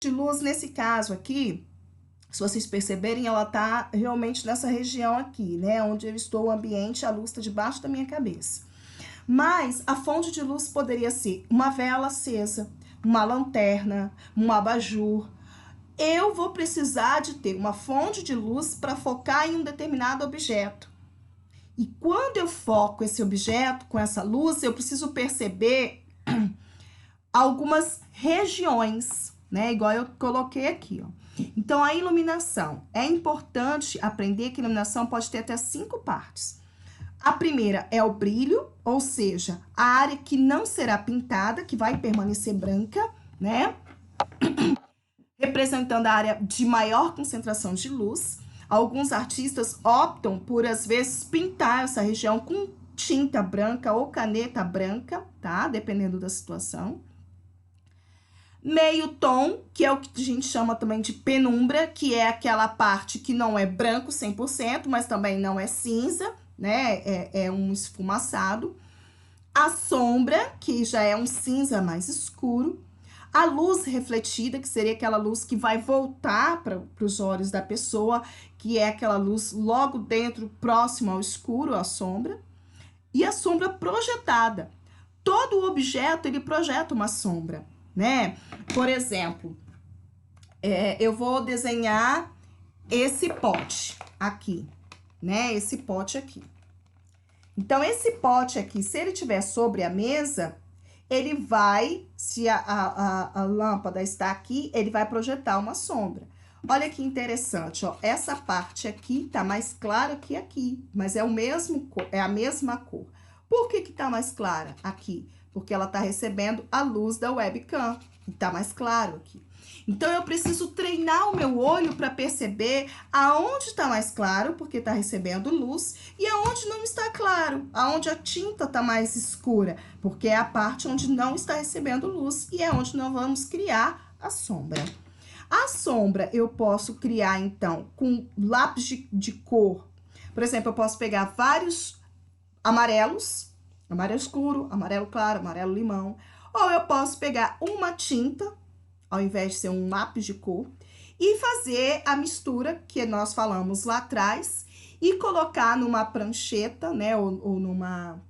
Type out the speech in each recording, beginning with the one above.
de luz, nesse caso aqui, se vocês perceberem, ela tá realmente nessa região aqui, né? Onde eu estou, o ambiente, a luz tá debaixo da minha cabeça. Mas a fonte de luz poderia ser uma vela acesa, uma lanterna, um abajur. Eu vou precisar de ter uma fonte de luz para focar em um determinado objeto. E quando eu foco esse objeto com essa luz, eu preciso perceber algumas regiões, né? Igual eu coloquei aqui, ó. Então, a iluminação. É importante aprender que a iluminação pode ter até 5 partes. A primeira é o brilho, ou seja, a área que não será pintada, que vai permanecer branca, né? Representando a área de maior concentração de luz. Alguns artistas optam por, às vezes, pintar essa região com tinta branca ou caneta branca, tá? Dependendo da situação. Meio tom, que é o que a gente chama também de penumbra, que é aquela parte que não é branco 100%, mas também não é cinza, né? É um esfumaçado. A sombra, que já é um cinza mais escuro. A luz refletida, que seria aquela luz que vai voltar para os olhos da pessoa, que é aquela luz logo dentro, próximo ao escuro, à sombra. E a sombra projetada. Todo objeto, ele projeta uma sombra, né? Por exemplo, eu vou desenhar esse pote aqui, né? Esse pote aqui. Então, esse pote aqui, se ele estiver sobre a mesa, ele vai, se a lâmpada está aqui, ele vai projetar uma sombra. Olha que interessante, ó. Essa parte aqui tá mais clara que aqui, mas é a mesma cor. Por que que tá mais clara aqui? Porque ela tá recebendo a luz da webcam, e tá mais claro aqui. Então, eu preciso treinar o meu olho para perceber aonde está mais claro, porque está recebendo luz, e aonde não está claro, aonde a tinta está mais escura, porque é a parte onde não está recebendo luz e é onde nós vamos criar a sombra. A sombra eu posso criar, então, com lápis de cor. Por exemplo, eu posso pegar vários amarelos, amarelo escuro, amarelo claro, amarelo limão, ou eu posso pegar uma tinta, ao invés de ser um lápis de cor, e fazer a mistura que nós falamos lá atrás e colocar numa prancheta, né, ou numa...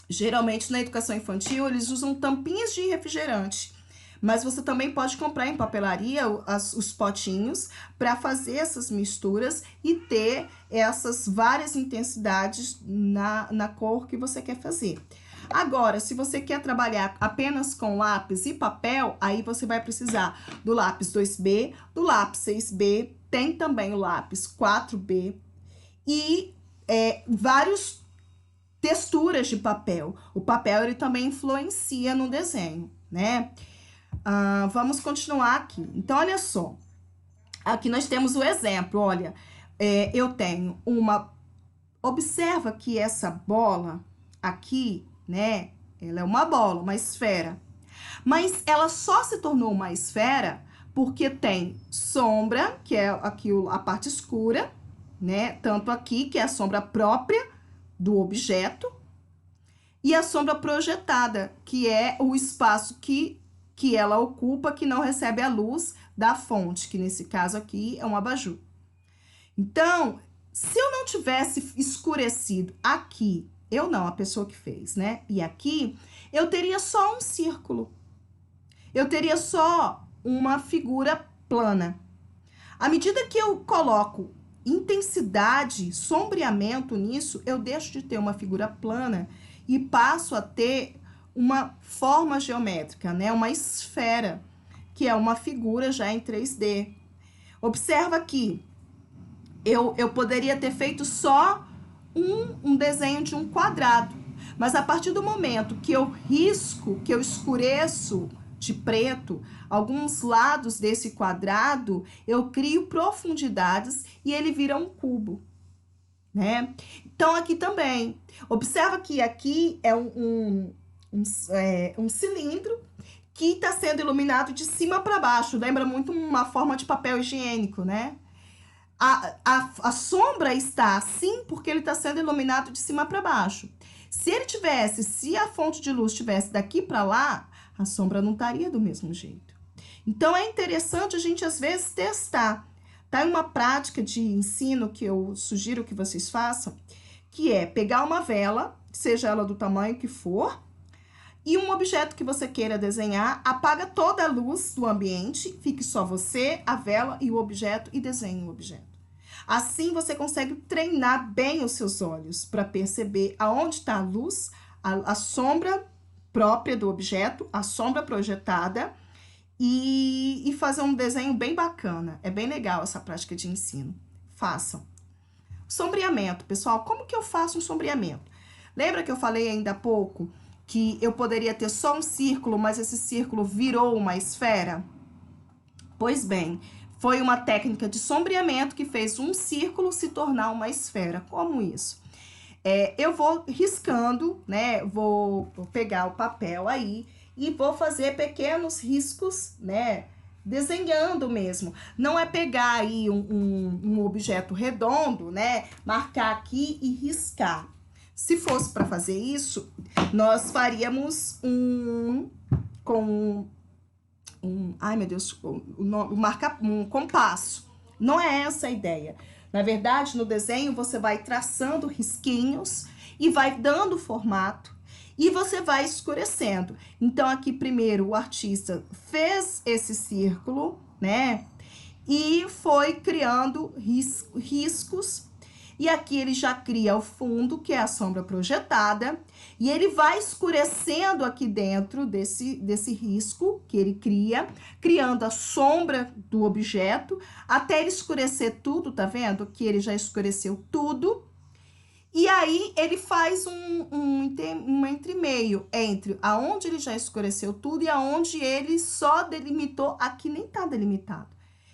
Geralmente na educação infantil eles usam tampinhas de refrigerante, mas você também pode comprar em papelaria os potinhos para fazer essas misturas e ter essas várias intensidades na cor que você quer fazer. Agora, se você quer trabalhar apenas com lápis e papel, aí você vai precisar do lápis 2B, do lápis 6B, tem também o lápis 4B e várias texturas de papel. O papel, ele também influencia no desenho, né? Vamos continuar aqui. Então, olha só. Aqui nós temos o exemplo, olha. Eu tenho uma... Observa que essa bola aqui, né? Ela é uma bola, uma esfera. Mas ela só se tornou uma esfera porque tem sombra, que é aqui a parte escura, né? Tanto aqui, que é a sombra própria do objeto, e a sombra projetada, que é o espaço que ela ocupa, que não recebe a luz da fonte, que nesse caso aqui é um abajur. Então, se eu não tivesse escurecido aqui, eu não, a pessoa que fez, né? E aqui, eu teria só um círculo. Eu teria só uma figura plana. À medida que eu coloco intensidade, sombreamento nisso, eu deixo de ter uma figura plana e passo a ter uma forma geométrica, né? Uma esfera, que é uma figura já em 3D. Observa aqui, eu poderia ter feito só um desenho de um quadrado, mas a partir do momento que eu risco, que eu escureço de preto alguns lados desse quadrado, eu crio profundidades e ele vira um cubo, né? Então, aqui também, observa que aqui é um cilindro que está sendo iluminado de cima para baixo, lembra muito uma forma de papel higiênico, né? A sombra está assim porque ele está sendo iluminado de cima para baixo. Se a fonte de luz estivesse daqui para lá, a sombra não estaria do mesmo jeito. Então, é interessante a gente, às vezes, testar. Tá? Uma prática de ensino que eu sugiro que vocês façam, que é pegar uma vela, seja ela do tamanho que for, e um objeto que você queira desenhar, apaga toda a luz do ambiente, fique só você, a vela e o objeto, e desenhe o objeto. Assim, você consegue treinar bem os seus olhos para perceber aonde está a luz, a sombra própria do objeto, a sombra projetada, e fazer um desenho bem bacana. É bem legal essa prática de ensino. Façam. Sombreamento, pessoal. Como que eu faço um sombreamento? Lembra que eu falei ainda há pouco que eu poderia ter só um círculo, mas esse círculo virou uma esfera? Pois bem, foi uma técnica de sombreamento que fez um círculo se tornar uma esfera. Como isso? Eu vou riscando, né? Vou pegar o papel aí e vou fazer pequenos riscos, né? Desenhando mesmo. Não é pegar aí um objeto redondo, né? Marcar aqui e riscar. Se fosse para fazer isso, nós faríamos ai meu Deus, um compasso. Não é essa a ideia. Na verdade, no desenho você vai traçando risquinhos e vai dando formato e você vai escurecendo. Então aqui primeiro o artista fez esse círculo, né? E foi criando riscos. E aqui ele já cria o fundo, que é a sombra projetada, e ele vai escurecendo aqui dentro desse risco que ele cria, criando a sombra do objeto, até ele escurecer tudo, tá vendo? Que ele já escureceu tudo. E aí ele faz um entremeio entre aonde ele já escureceu tudo e aonde ele só delimitou. Aqui nem tá delimitado.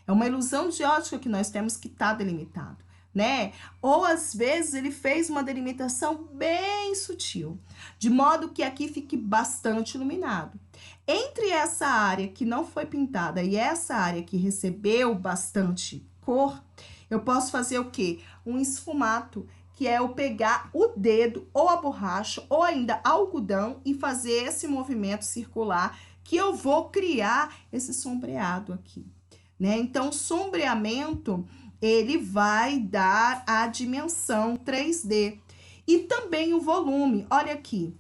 É uma ilusão de ótica que nós temos que tá delimitado, né? Ou às vezes ele fez uma delimitação bem sutil, de modo que aqui fique bastante iluminado. Entre essa área que não foi pintada e essa área que recebeu bastante cor, eu posso fazer o quê? Um esfumato, que é eu pegar o dedo ou a borracha ou ainda algodão e fazer esse movimento circular que eu vou criar esse sombreado aqui, né? Então, o sombreamento, ele vai dar a dimensão 3D e também o volume. Olha aqui,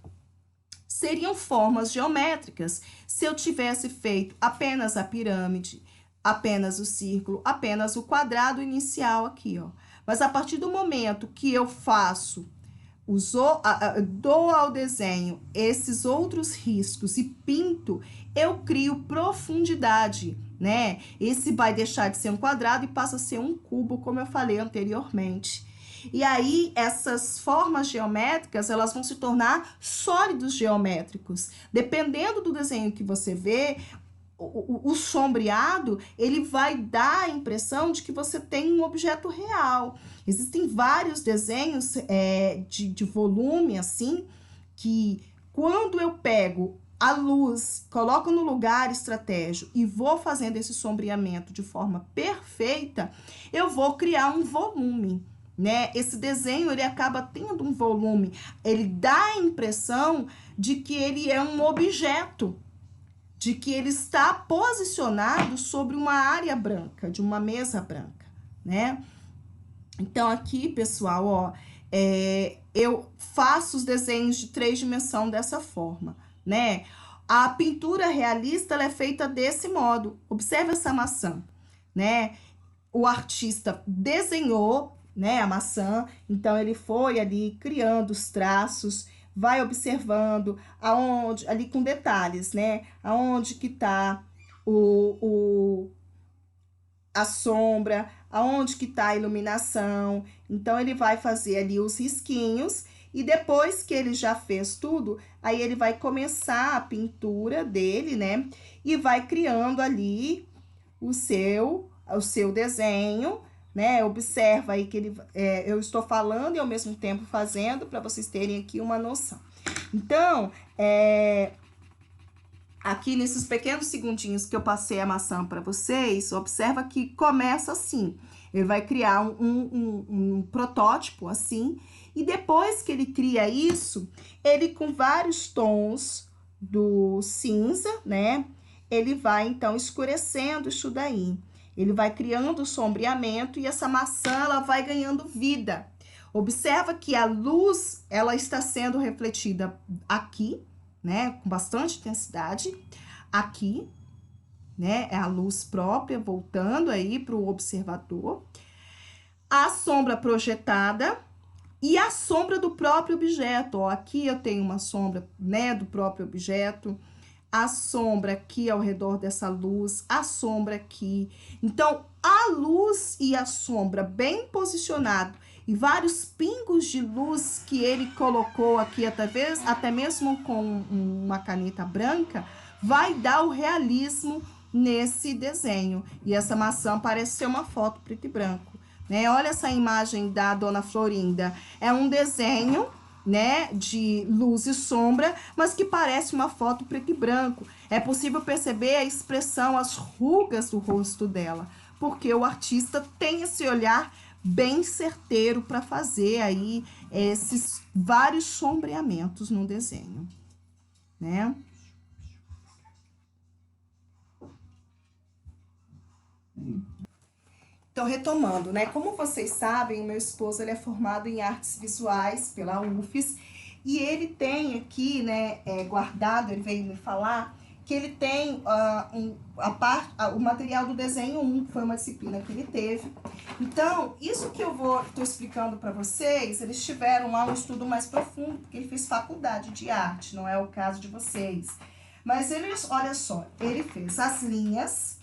seriam formas geométricas se eu tivesse feito apenas a pirâmide, apenas o círculo, apenas o quadrado inicial aqui, ó. Mas a partir do momento que eu faço, dou ao desenho esses outros riscos e pinto, eu crio profundidade, né? Esse vai deixar de ser um quadrado e passa a ser um cubo, como eu falei anteriormente. E aí, essas formas geométricas, elas vão se tornar sólidos geométricos. Dependendo do desenho que você vê, o sombreado, ele vai dar a impressão de que você tem um objeto real. Existem vários desenhos de volume, assim, que quando eu pego a luz, coloco no lugar estratégico e vou fazendo esse sombreamento de forma perfeita, eu vou criar um volume, né? Esse desenho, ele acaba tendo um volume, ele dá a impressão de que ele é um objeto, de que ele está posicionado sobre uma área branca, de uma mesa branca, né? Então, aqui, pessoal, ó, eu faço os desenhos de 3 dimensões dessa forma, né? A pintura realista, ela é feita desse modo. Observe essa maçã, né? O artista desenhou, né, a maçã, então ele foi ali criando os traços, vai observando aonde, ali com detalhes, né? Aonde que tá a sombra, aonde que tá a iluminação. Então, ele vai fazer ali os risquinhos e depois que ele já fez tudo, aí ele vai começar a pintura dele, né? E vai criando ali o seu desenho, né? Observa aí que eu estou falando e ao mesmo tempo fazendo, para vocês terem aqui uma noção. Então, aqui nesses pequenos segundinhos que eu passei a maçã para vocês, observa que começa assim. Ele vai criar um protótipo assim, e depois que ele cria isso, ele com vários tons do cinza, né? ele vai, então, escurecendo isso daí. Ele vai criando o sombreamento e essa maçã, ela vai ganhando vida. Observa que a luz, ela está sendo refletida aqui, né, com bastante intensidade, aqui, né, é a luz própria voltando aí para o observador, a sombra projetada e a sombra do próprio objeto. Ó, aqui eu tenho uma sombra, né, do próprio objeto, a sombra aqui ao redor dessa luz, a sombra aqui. Então, a luz e a sombra bem posicionado e vários pingos de luz que ele colocou aqui, até mesmo com uma caneta branca, vai dar o realismo nesse desenho. E essa maçã parece ser uma foto preto e branco, né? Olha essa imagem da Dona Florinda. É um desenho, né, de luz e sombra, mas que parece uma foto preto e branco. É possível perceber a expressão, as rugas do rosto dela, porque o artista tem esse olhar bem certeiro para fazer aí esses vários sombreamentos no desenho, né? Então, retomando, né? Como vocês sabem, o meu esposo, ele é formado em artes visuais pela UFES e ele tem aqui, né, guardado, ele veio me falar que ele tem o material do desenho 1, que foi uma disciplina que ele teve. Então, isso que eu estou explicando para vocês, eles tiveram lá um estudo mais profundo, porque ele fez faculdade de arte, não é o caso de vocês. Mas eles, olha só, ele fez as linhas,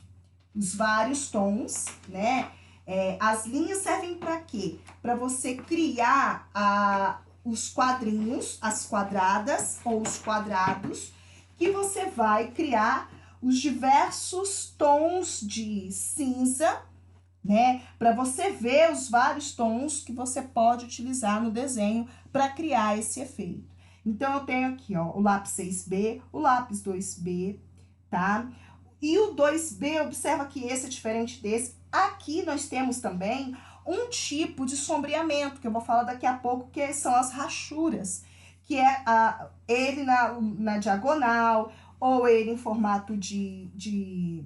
os vários tons, né? As linhas servem para quê? Para você criar os quadrinhos, as quadradas ou os quadrados, que você vai criar os diversos tons de cinza, né? Para você ver os vários tons que você pode utilizar no desenho para criar esse efeito. Então, eu tenho aqui, ó, o lápis 6B, o lápis 2B, tá? E o 2B, observa que esse é diferente desse. Aqui nós temos também um tipo de sombreamento, que eu vou falar daqui a pouco, que são as rachuras, que é ele na diagonal, ou ele em formato de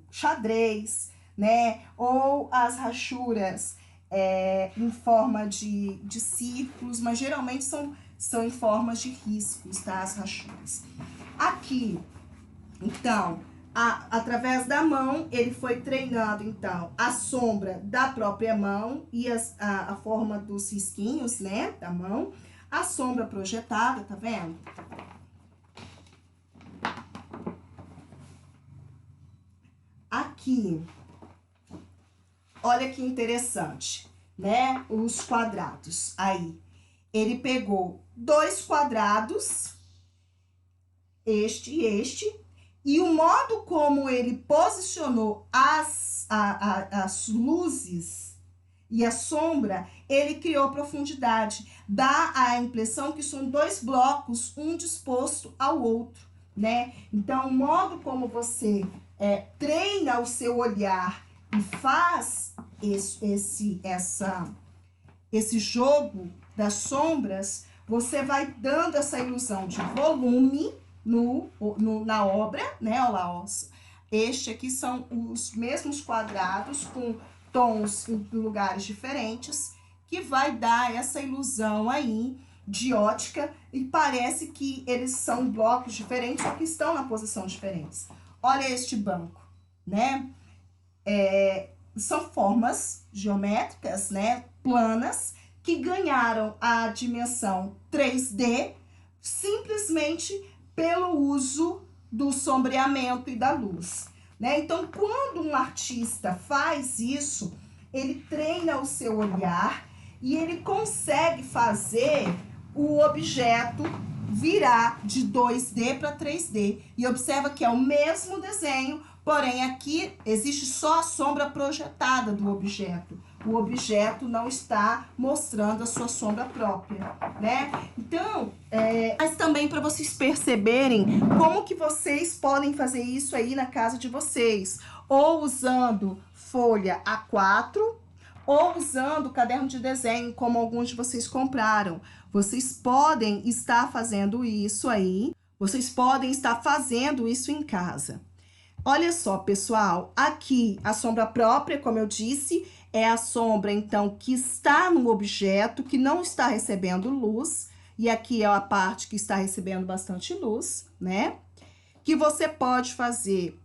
xadrez, né? Ou as rachuras em forma de círculos, mas geralmente são em formas de riscos, tá? As rachuras. Aqui, então, através da mão, ele foi treinando, então, a sombra da própria mão e a forma dos risquinhos, né, da mão. A sombra projetada, tá vendo? Aqui, olha que interessante, né, os quadrados. Aí, ele pegou 2 quadrados, este e este, e o modo como ele posicionou as luzes e a sombra, ele criou profundidade. Dá a impressão que são 2 blocos, um disposto ao outro, né? Então, o modo como você treina o seu olhar e faz esse jogo das sombras, você vai dando essa ilusão de volume na obra, né? Olha lá, ó. Este aqui são os mesmos quadrados com tons em lugares diferentes, que vai dar essa ilusão aí de ótica e parece que eles são blocos diferentes, só que estão na posição diferentes. Olha este banco, né? São formas geométricas, né? Planas, que ganharam a dimensão 3D simplesmente pelo uso do sombreamento e da luz, né? Então, quando um artista faz isso, ele treina o seu olhar e ele consegue fazer o objeto virar de 2D para 3D. E observa que é o mesmo desenho, porém aqui existe só a sombra projetada do objeto. O objeto não está mostrando a sua sombra própria, né? Então, mas também para vocês perceberem como que vocês podem fazer isso aí na casa de vocês. Ou usando folha A4, ou usando caderno de desenho, como alguns de vocês compraram. Vocês podem estar fazendo isso aí Vocês podem estar fazendo isso em casa. Olha só, pessoal, aqui a sombra própria, como eu disse, é a sombra, então, que está no objeto, que não está recebendo luz, e aqui é a parte que está recebendo bastante luz, né? Que você pode fazer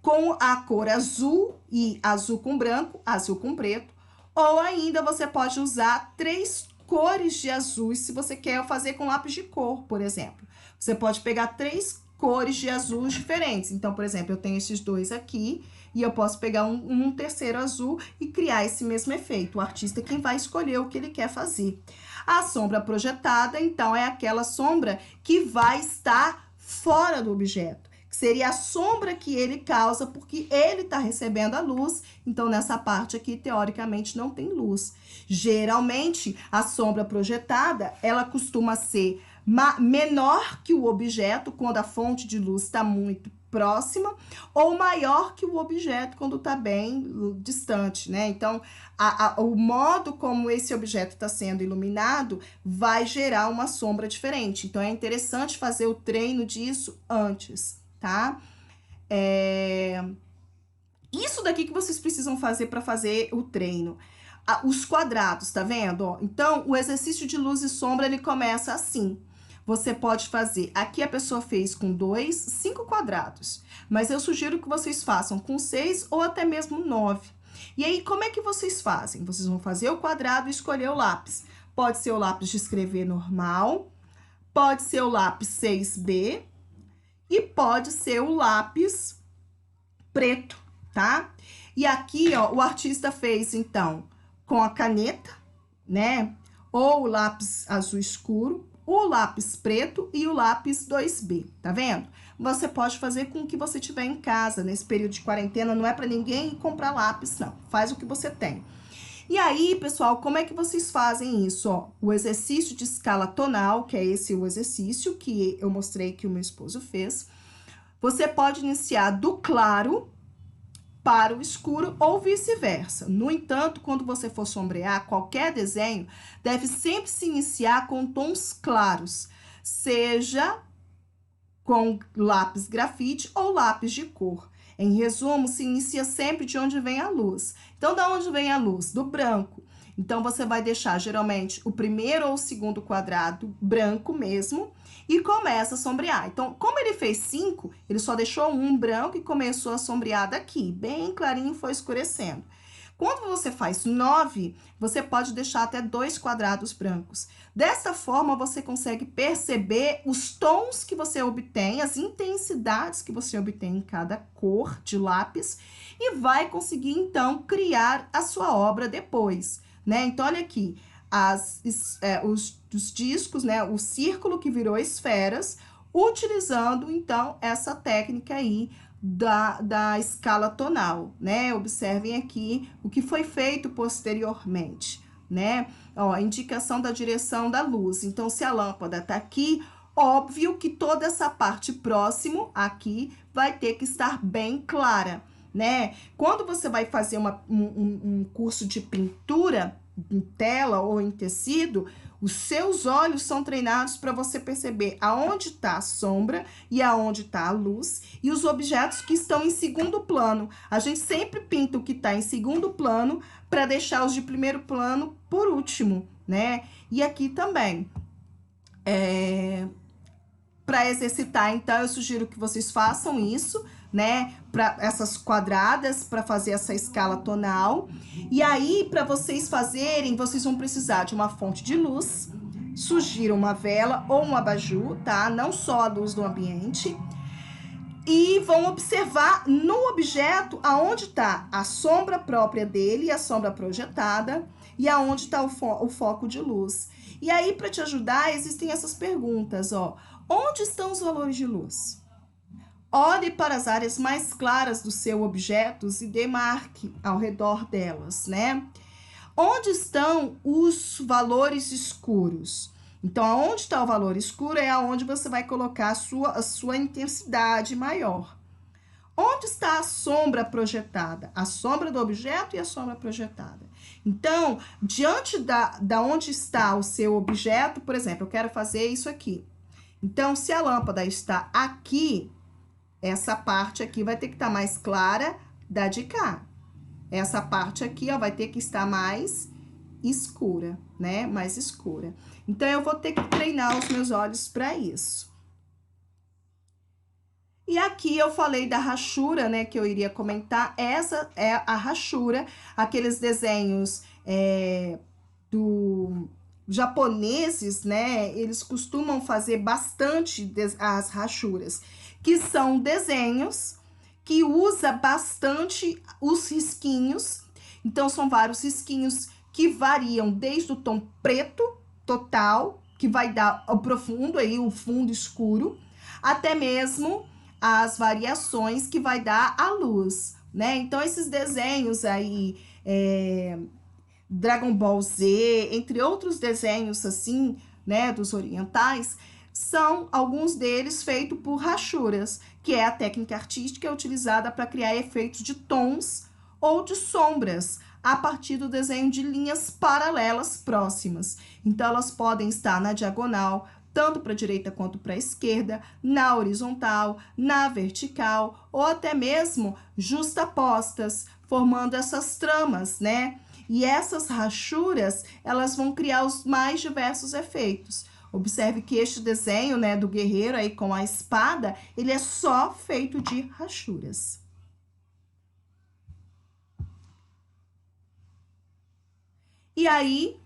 com a cor azul e azul com branco, azul com preto, ou ainda você pode usar 3 cores de azul, se você quer fazer com lápis de cor, por exemplo. Você pode pegar 3 cores de azul diferentes. Então, por exemplo, eu tenho esses 2 aqui, e eu posso pegar um terceiro azul e criar esse mesmo efeito. O artista é quem vai escolher o que ele quer fazer. A sombra projetada, então, é aquela sombra que vai estar fora do objeto, que seria a sombra que ele causa porque ele está recebendo a luz. Então, nessa parte aqui, teoricamente, não tem luz. Geralmente, a sombra projetada, ela costuma ser menor que o objeto quando a fonte de luz está muito próxima, ou maior que o objeto quando está bem distante, né? Então, o modo como esse objeto está sendo iluminado vai gerar uma sombra diferente. Então, é interessante fazer o treino disso antes, tá? Isso daqui que vocês precisam fazer para fazer o treino. Os quadrados, tá vendo? Ó, então, o exercício de luz e sombra, ele começa assim. Você pode fazer, aqui a pessoa fez com 5 quadrados, mas eu sugiro que vocês façam com 6 ou até mesmo 9. E aí, como é que vocês fazem? Vocês vão fazer o quadrado e escolher o lápis. Pode ser o lápis de escrever normal, pode ser o lápis 6B e pode ser o lápis preto, tá? E aqui, ó, o artista fez, então, com a caneta, né? Ou o lápis azul escuro, o lápis preto e o lápis 2B, tá vendo? Você pode fazer com o que você tiver em casa, nesse período de quarentena, não é para ninguém comprar lápis, não. Faz o que você tem. E aí, pessoal, como é que vocês fazem isso? Ó, o exercício de escala tonal, que é esse o exercício que eu mostrei que o meu esposo fez. Você pode iniciar do claro para o escuro ou vice-versa. No entanto, quando você for sombrear qualquer desenho, deve sempre se iniciar com tons claros, seja com lápis grafite ou lápis de cor. Em resumo, se inicia sempre de onde vem a luz. Então, da onde vem a luz? Do branco. Então, você vai deixar, geralmente, o primeiro ou o segundo quadrado branco mesmo e começa a sombrear. Então, como ele fez 5, ele só deixou um branco e começou a sombrear daqui. Bem clarinho, foi escurecendo. Quando você faz 9, você pode deixar até 2 quadrados brancos. Dessa forma, você consegue perceber os tons que você obtém, as intensidades que você obtém em cada cor de lápis e vai conseguir, então, criar a sua obra depois, né? Então, olha aqui, os discos, né? O círculo que virou esferas, utilizando, então, essa técnica aí da escala tonal, né? Observem aqui o que foi feito posteriormente, né? Ó, indicação da direção da luz. Então, se a lâmpada tá aqui, óbvio que toda essa parte próximo aqui vai ter que estar bem clara, né? Quando você vai fazer um curso de pintura em tela ou em tecido, os seus olhos são treinados para você perceber aonde está a sombra e aonde está a luz e os objetos que estão em segundo plano. A gente sempre pinta o que está em segundo plano para deixar os de primeiro plano por último, né? E aqui também. Para exercitar, então, eu sugiro que vocês façam isso, né? Para essas quadradas, para fazer essa escala tonal. E aí, para vocês fazerem, vocês vão precisar de uma fonte de luz. Sugiro uma vela ou um abajur, tá? Não só a luz do ambiente. E vão observar no objeto aonde está a sombra própria dele, a sombra projetada, e aonde está o foco de luz. E aí, para te ajudar, existem essas perguntas, ó. Onde estão os valores de luz? Olhe para as áreas mais claras do seu objeto e demarque ao redor delas, né? Onde estão os valores escuros? Então, aonde está o valor escuro é aonde você vai colocar a sua intensidade maior. Onde está a sombra projetada? A sombra do objeto e a sombra projetada. Então, diante da onde está o seu objeto, por exemplo, eu quero fazer isso aqui. Então, se a lâmpada está aqui, essa parte aqui vai ter que estar mais clara da de cá. Essa parte aqui, ó, vai ter que estar mais escura, né? Mais escura. Então, eu vou ter que treinar os meus olhos para isso. E aqui eu falei da rachura, né, que eu iria comentar. Essa é a rachura, aqueles desenhos japoneses, né, eles costumam fazer bastante as rachuras, que são desenhos que usa bastante os risquinhos. Então, são vários risquinhos que variam desde o tom preto total, que vai dar o profundo aí, o fundo escuro, até mesmo as variações que vai dar a luz, né? Então, esses desenhos aí, Dragon Ball Z, entre outros desenhos assim, né, dos orientais, são alguns deles feitos por rachuras, que é a técnica artística utilizada para criar efeitos de tons ou de sombras a partir do desenho de linhas paralelas próximas. Então, elas podem estar na diagonal, tanto para a direita quanto para a esquerda, na horizontal, na vertical, ou até mesmo justapostas, formando essas tramas, né? E essas rachuras, elas vão criar os mais diversos efeitos. Observe que este desenho, né, do guerreiro aí com a espada, ele é só feito de rachuras. E aí,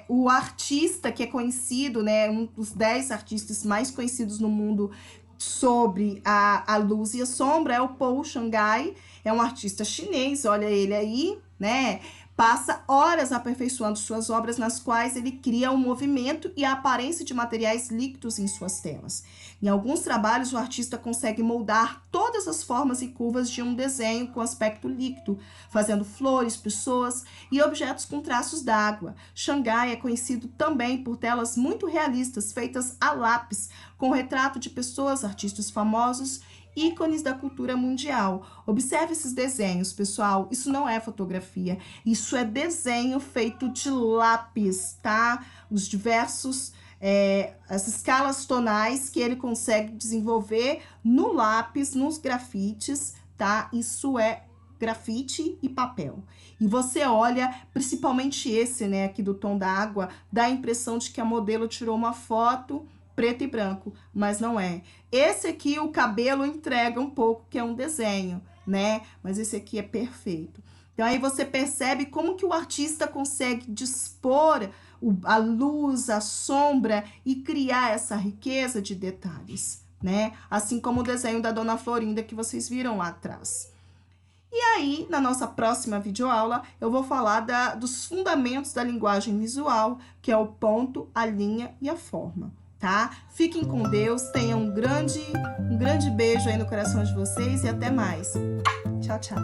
o artista que é conhecido, né, um dos 10 artistas mais conhecidos no mundo sobre a luz e a sombra é o Paul Shanghai, é um artista chinês, olha ele aí, né? Passa horas aperfeiçoando suas obras, nas quais ele cria um movimento e a aparência de materiais líquidos em suas telas. Em alguns trabalhos, o artista consegue moldar todas as formas e curvas de um desenho com aspecto líquido, fazendo flores, pessoas e objetos com traços d'água. Shanghai é conhecido também por telas muito realistas, feitas a lápis, com retrato de pessoas, artistas famosos, ícones da cultura mundial. Observe esses desenhos, pessoal. Isso não é fotografia. Isso é desenho feito de lápis, tá? Os diversos, as escalas tonais que ele consegue desenvolver no lápis, nos grafites, tá? Isso é grafite e papel. E você olha, principalmente esse, né, aqui do tom da água, dá a impressão de que a modelo tirou uma foto preto e branco, mas não é. Esse aqui, o cabelo entrega um pouco que é um desenho, né? Mas esse aqui é perfeito. Então, aí você percebe como que o artista consegue dispor a luz, a sombra e criar essa riqueza de detalhes, né? Assim como o desenho da Dona Florinda que vocês viram lá atrás. E aí, na nossa próxima videoaula, eu vou falar dos fundamentos da linguagem visual, que é o ponto, a linha e a forma. Tá? Fiquem com Deus, tenham um grande beijo aí no coração de vocês e até mais. Tchau, tchau.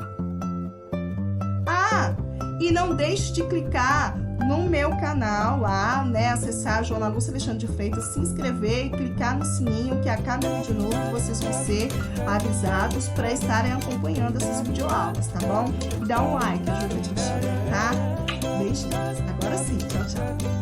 Ah, e não deixe de clicar no meu canal lá, né? Acessar a Joana Lúcia Alexandre de Freitas, se inscrever e clicar no sininho, que a cada vídeo novo vocês vão ser avisados para estarem acompanhando essas videoaulas, tá bom? Dá um like, ajuda a gente, tá? Beijinhos. Agora sim, tchau, tchau.